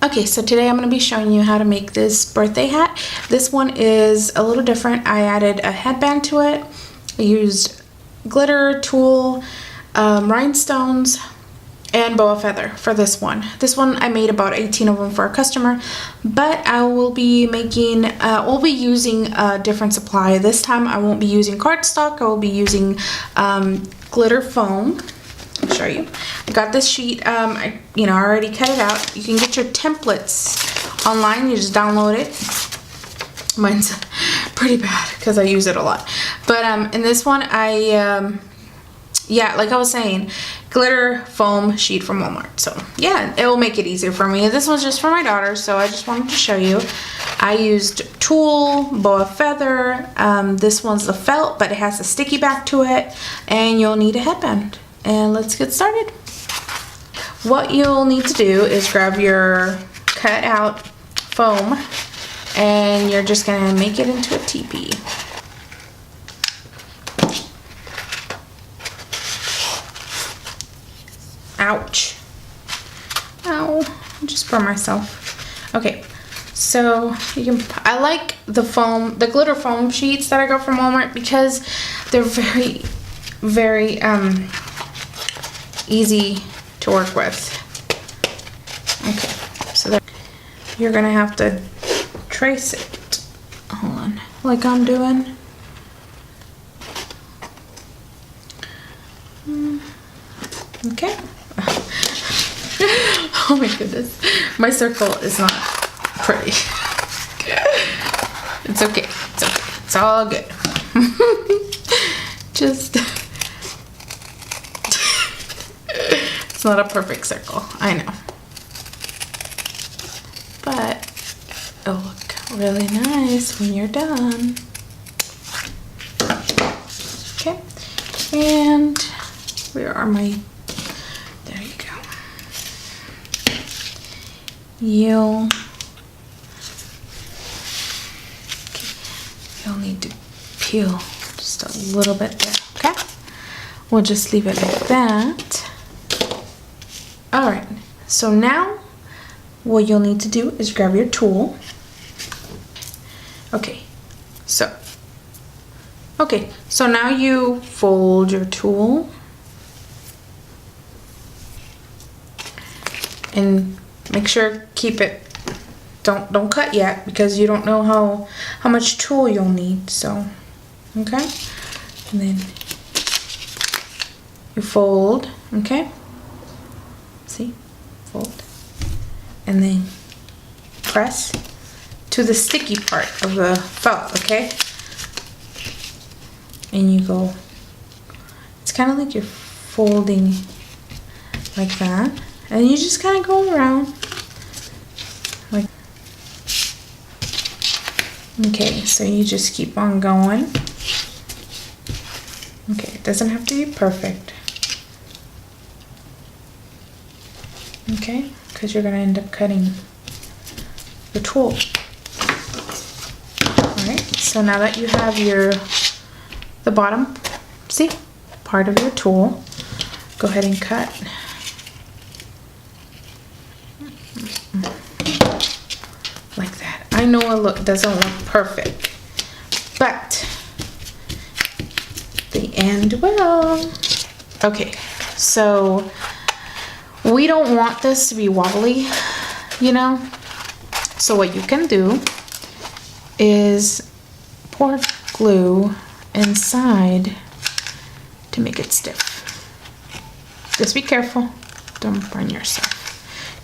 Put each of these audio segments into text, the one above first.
Okay, so today I'm going to be showing you how to make this birthday hat. This one is a little different. I added a headband to it. I used glitter, tulle, rhinestones, and boa feather for this one. This one I made about 18 of them for a customer, but I will be making, we'll be using a different supply. This time I won't be using cardstock. I will be using glitter foam. I'll show you. I got this sheet, I already cut it out. You can get your templates online. You just download it. Mine's pretty bad because I use it a lot. But in this one, yeah, like I was saying, glitter foam sheet from Walmart. So yeah, it will make it easier for me. This one's just for my daughter, so I just wanted to show you. I used tulle, boa feather. This one's the felt, but it has a sticky back to it, and you'll need a headband. And let's get started. What you'll need to do is grab your cut out foam, and you're just gonna make it into a teepee. Ouch. Ow. I just burned myself. Okay, so you can, I like the foam, the glitter foam sheets that I got from Walmart because they're very, very easy to work with. Okay, so you're gonna have to trace it. Hold on, like I'm doing. Okay. Oh my goodness, my circle is not pretty. It's okay, it's okay, it's all good. Just it's not a perfect circle, I know, but it'll look really nice when you're done. Okay, and where are my, there you go. You'll need to peel just a little bit there, okay? We'll just leave it like that. All right, so now what you'll need to do is grab your tulle. Okay, so now you fold your tulle and make sure, keep it, don't cut yet because you don't know how much tulle you'll need. So okay, and then you fold, okay, see, fold, and then press to the sticky part of the felt, okay, and you go, it's kind of like you're folding like that, and you just kind of go around like, okay, so you just keep on going. Okay, it doesn't have to be perfect, okay, because you're going to end up cutting the tulle. Alright, so now that you have the bottom, see, part of your tulle, go ahead and cut. Like that. I know it doesn't look perfect, but the end will. Okay, so we don't want this to be wobbly, so what you can do is pour glue inside to make it stiff. Just be careful, don't burn yourself,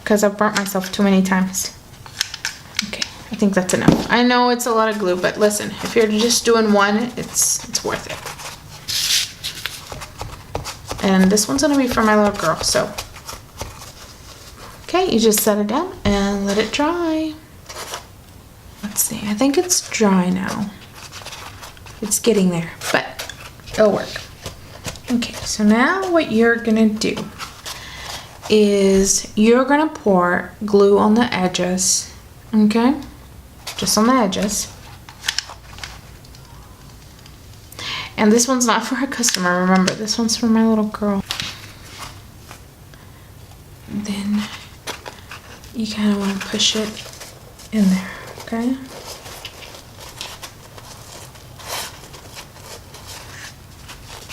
because I've burnt myself too many times. Okay, I think that's enough. I know it's a lot of glue, but listen, if you're just doing one, it's worth it. And this one's gonna be for my little girl, so. Okay, you just set it down and let it dry. Let's see, I think it's dry now. It's getting there, but it'll work. Okay, so now what you're gonna do is you're gonna pour glue on the edges, okay? Just on the edges. And this one's not for a customer, remember, this one's for my little girl. Then you kind of want to push it in there, okay?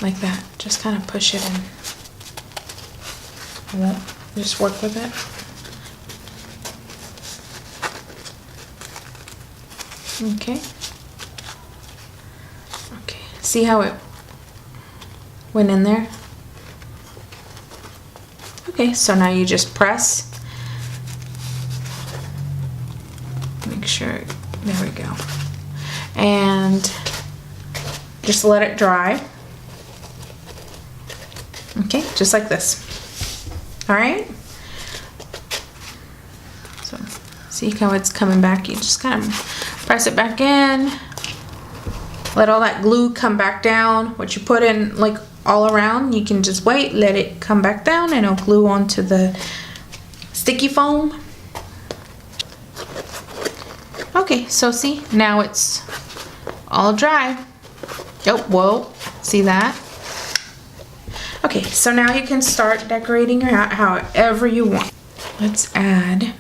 Like that, just kind of push it in. I won't just work with it. Okay. Okay, see how it went in there? Okay, so now you just press. Make sure, there we go. And just let it dry. Okay, just like this. All right. So see how it's coming back? You just kind of press it back in. Let all that glue come back down. What you put in like all around, you can just wait, let it come back down, and it'll glue onto the sticky foam. Okay, so see, now it's all dry. Oh, whoa, see that? Okay, so now you can start decorating your hat however you want. Let's add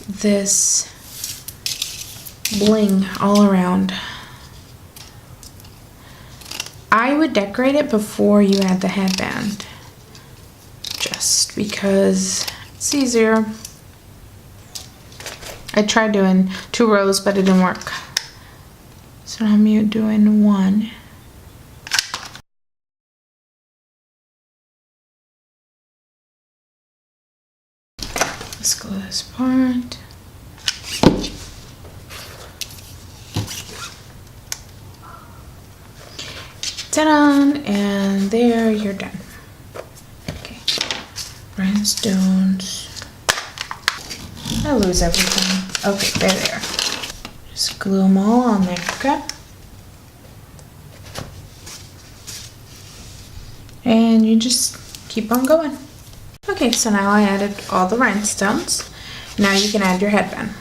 this bling all around. I would decorate it before you add the headband, just because it's easier. I tried doing 2 rows, but it didn't work. So now I'm doing 1. Let's glue this part. Ta-da! And there, you're done. Okay. Rhinestones. I lose everything. Okay, they're there. Just glue them all on there, okay? And you just keep on going. Okay, so now I added all the rhinestones. Now you can add your headband.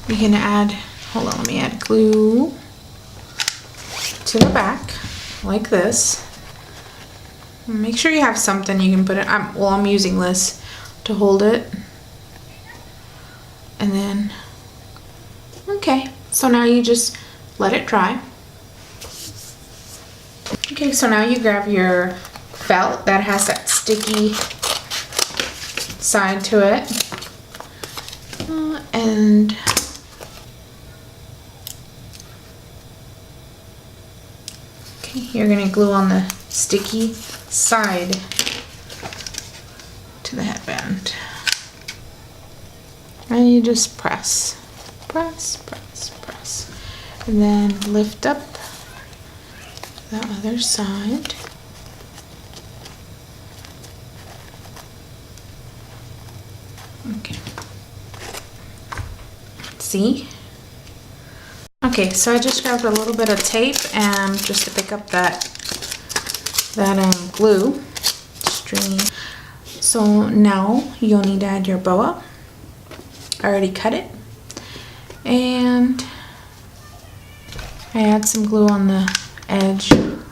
You can add, hold on, let me add glue to the back, like this. Make sure you have something you can put it, I'm using this to hold it. And then, okay, so now you just let it dry. Okay, so now you grab your felt that has that sticky side to it, and okay, you're gonna glue on the sticky side to the headband, and you just press, press, press, press, and then lift up the other side. Okay. See? Okay, so I just grabbed a little bit of tape and just to pick up that glue string. So now you'll need to add your boa. I already cut it. And I add some glue on the edge. And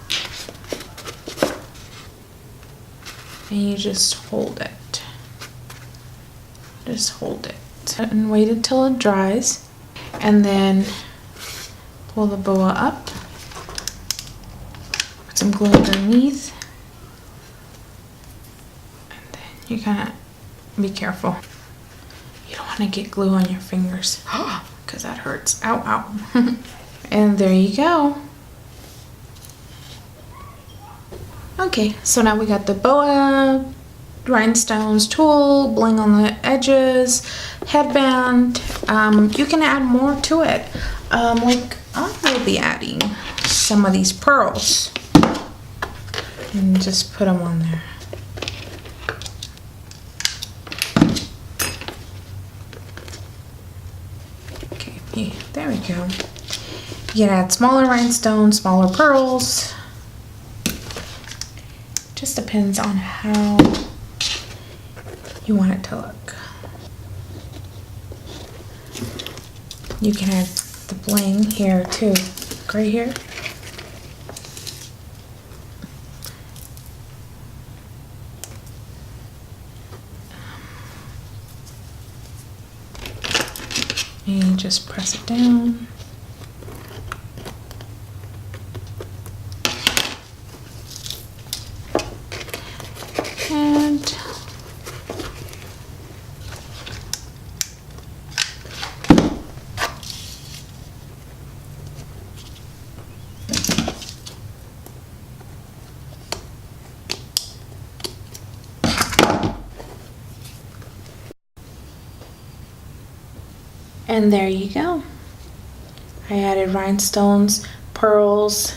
you just hold it. Just hold it and wait until it dries, and then pull the boa up, put some glue underneath, and then you gotta be careful. You don't want to get glue on your fingers because that hurts. Ow, ow. And there you go. Okay, so now we got the boa, rhinestones, tulle, bling on the edges, headband. You can add more to it. Like I will be adding some of these pearls and just put them on there. Okay, there we go. You can add smaller rhinestones, smaller pearls. Just depends on how you want it to look. You can add the bling here too, right here. me just press it down. And there you go. I added rhinestones, pearls,